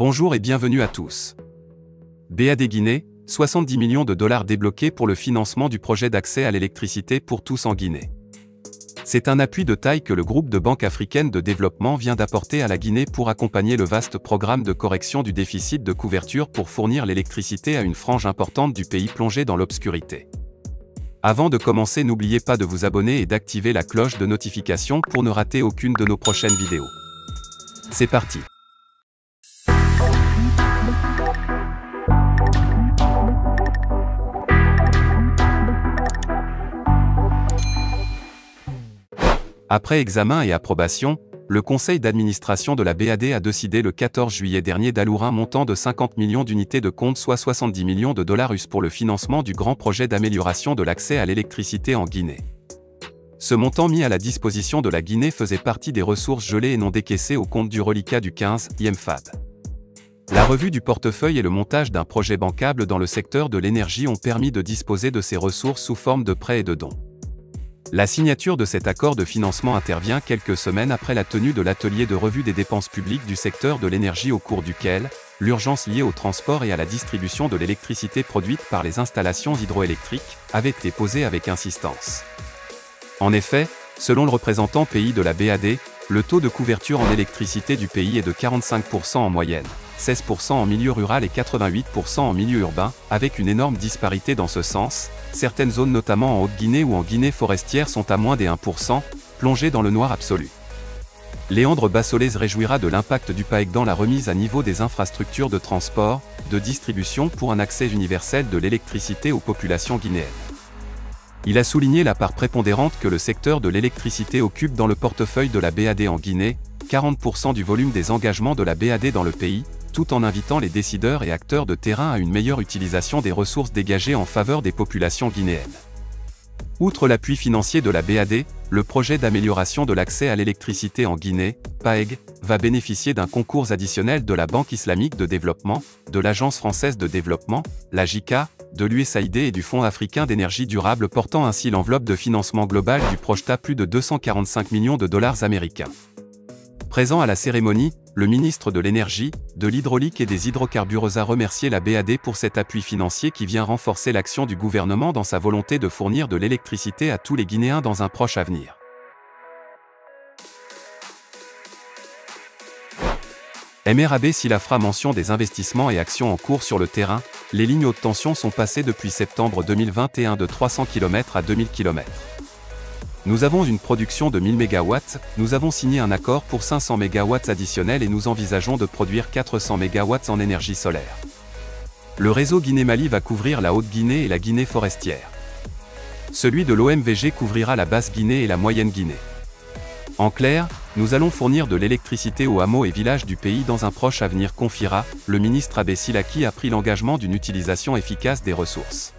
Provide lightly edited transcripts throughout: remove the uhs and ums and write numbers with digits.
Bonjour et bienvenue à tous. BAD Guinée, 70 millions de dollars débloqués pour le financement du projet d'accès à l'électricité pour tous en Guinée. C'est un appui de taille que le groupe de banques africaines de développement vient d'apporter à la Guinée pour accompagner le vaste programme de correction du déficit de couverture pour fournir l'électricité à une frange importante du pays plongé dans l'obscurité. Avant de commencer, n'oubliez pas de vous abonner et d'activer la cloche de notification pour ne rater aucune de nos prochaines vidéos. C'est parti! Après examen et approbation, le conseil d'administration de la BAD a décidé le 14 juillet dernier d'allouer un montant de 50 millions d'unités de compte, soit 70 millions de dollars US pour le financement du grand projet d'amélioration de l'accès à l'électricité en Guinée. Ce montant mis à la disposition de la Guinée faisait partie des ressources gelées et non décaissées au compte du reliquat du 15 IMFAD. La revue du portefeuille et le montage d'un projet bancable dans le secteur de l'énergie ont permis de disposer de ces ressources sous forme de prêts et de dons. La signature de cet accord de financement intervient quelques semaines après la tenue de l'atelier de revue des dépenses publiques du secteur de l'énergie au cours duquel l'urgence liée au transport et à la distribution de l'électricité produite par les installations hydroélectriques avait été posée avec insistance. En effet, selon le représentant pays de la BAD, le taux de couverture en électricité du pays est de 45% en moyenne, 16% en milieu rural et 88% en milieu urbain, avec une énorme disparité dans ce sens. Certaines zones, notamment en Haute-Guinée ou en Guinée forestière, sont à moins des 1%, plongées dans le noir absolu. Léandre Bassolès se réjouira de l'impact du PAEG dans la remise à niveau des infrastructures de transport, de distribution pour un accès universel de l'électricité aux populations guinéennes. Il a souligné la part prépondérante que le secteur de l'électricité occupe dans le portefeuille de la BAD en Guinée, 40% du volume des engagements de la BAD dans le pays, tout en invitant les décideurs et acteurs de terrain à une meilleure utilisation des ressources dégagées en faveur des populations guinéennes. Outre l'appui financier de la BAD, le projet d'amélioration de l'accès à l'électricité en Guinée, PAEG, va bénéficier d'un concours additionnel de la Banque islamique de développement, de l'Agence française de développement, la JICA, de l'USAID et du Fonds africain d'énergie durable, portant ainsi l'enveloppe de financement global du projet à plus de 245 millions de dollars américains. Présent à la cérémonie, le ministre de l'Énergie, de l'Hydraulique et des Hydrocarbures a remercié la BAD pour cet appui financier qui vient renforcer l'action du gouvernement dans sa volonté de fournir de l'électricité à tous les Guinéens dans un proche avenir. MRAB SILA fera mention des investissements et actions en cours sur le terrain. Les lignes haute tension sont passées depuis septembre 2021 de 300 km à 2000 km. Nous avons une production de 1000 MW, nous avons signé un accord pour 500 MW additionnels et nous envisageons de produire 400 MW en énergie solaire. Le réseau Guinée-Mali va couvrir la Haute-Guinée et la Guinée forestière. Celui de l'OMVG couvrira la Basse-Guinée et la Moyenne-Guinée. En clair, nous allons fournir de l'électricité aux hameaux et villages du pays dans un proche avenir, confiera le ministre Abbé Sylla, qui a pris l'engagement d'une utilisation efficace des ressources.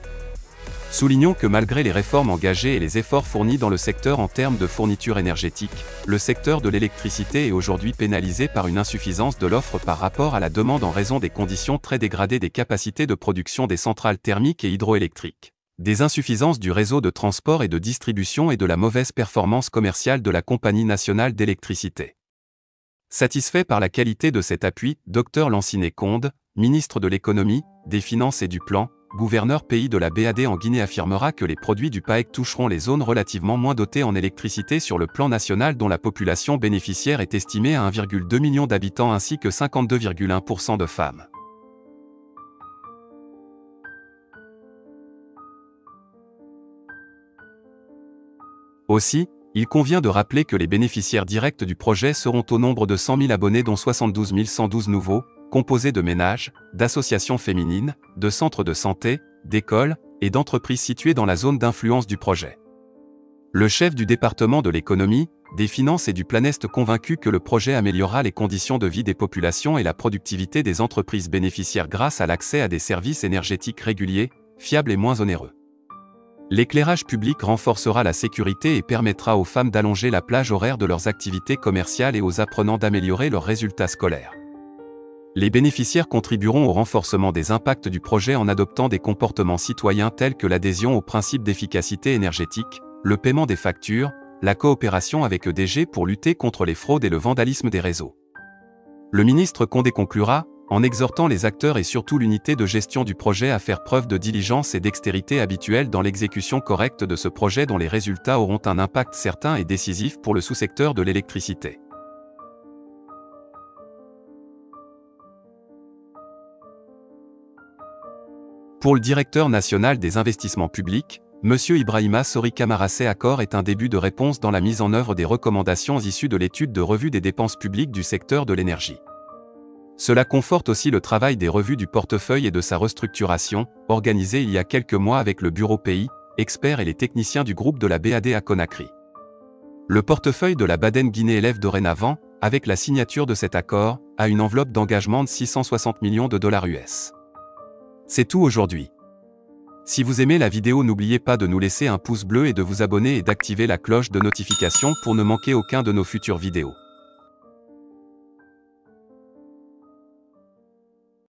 Soulignons que malgré les réformes engagées et les efforts fournis dans le secteur en termes de fourniture énergétique, le secteur de l'électricité est aujourd'hui pénalisé par une insuffisance de l'offre par rapport à la demande en raison des conditions très dégradées des capacités de production des centrales thermiques et hydroélectriques, des insuffisances du réseau de transport et de distribution et de la mauvaise performance commerciale de la Compagnie nationale d'électricité. Satisfait par la qualité de cet appui, Dr Lanciné Conde, ministre de l'économie, des finances et du plan, gouverneur pays de la BAD en Guinée, affirmera que les produits du PAEG toucheront les zones relativement moins dotées en électricité sur le plan national, dont la population bénéficiaire est estimée à 1,2 million d'habitants ainsi que 52,1% de femmes. Aussi, il convient de rappeler que les bénéficiaires directs du projet seront au nombre de 100 000 abonnés, dont 72 112 nouveaux, composés de ménages, d'associations féminines, de centres de santé, d'écoles et d'entreprises situées dans la zone d'influence du projet. Le chef du département de l'économie, des finances et du plan est convaincu que le projet améliorera les conditions de vie des populations et la productivité des entreprises bénéficiaires grâce à l'accès à des services énergétiques réguliers, fiables et moins onéreux. L'éclairage public renforcera la sécurité et permettra aux femmes d'allonger la plage horaire de leurs activités commerciales et aux apprenants d'améliorer leurs résultats scolaires. Les bénéficiaires contribueront au renforcement des impacts du projet en adoptant des comportements citoyens tels que l'adhésion aux principes d'efficacité énergétique, le paiement des factures, la coopération avec EDG pour lutter contre les fraudes et le vandalisme des réseaux. Le ministre Condé conclura, en exhortant les acteurs et surtout l'unité de gestion du projet à faire preuve de diligence et dextérité habituelle dans l'exécution correcte de ce projet dont les résultats auront un impact certain et décisif pour le sous-secteur de l'électricité. Pour le directeur national des investissements publics, M. Ibrahima Sori Kamara, accord est un début de réponse dans la mise en œuvre des recommandations issues de l'étude de revue des dépenses publiques du secteur de l'énergie. Cela conforte aussi le travail des revues du portefeuille et de sa restructuration, organisée il y a quelques mois avec le Bureau Pays, experts et les techniciens du groupe de la BAD à Conakry. Le portefeuille de la Baden-Guinée élève dorénavant, avec la signature de cet accord, à une enveloppe d'engagement de 660 millions de dollars US. C'est tout aujourd'hui. Si vous aimez la vidéo, n'oubliez pas de nous laisser un pouce bleu et de vous abonner et d'activer la cloche de notification pour ne manquer aucun de nos futures vidéos.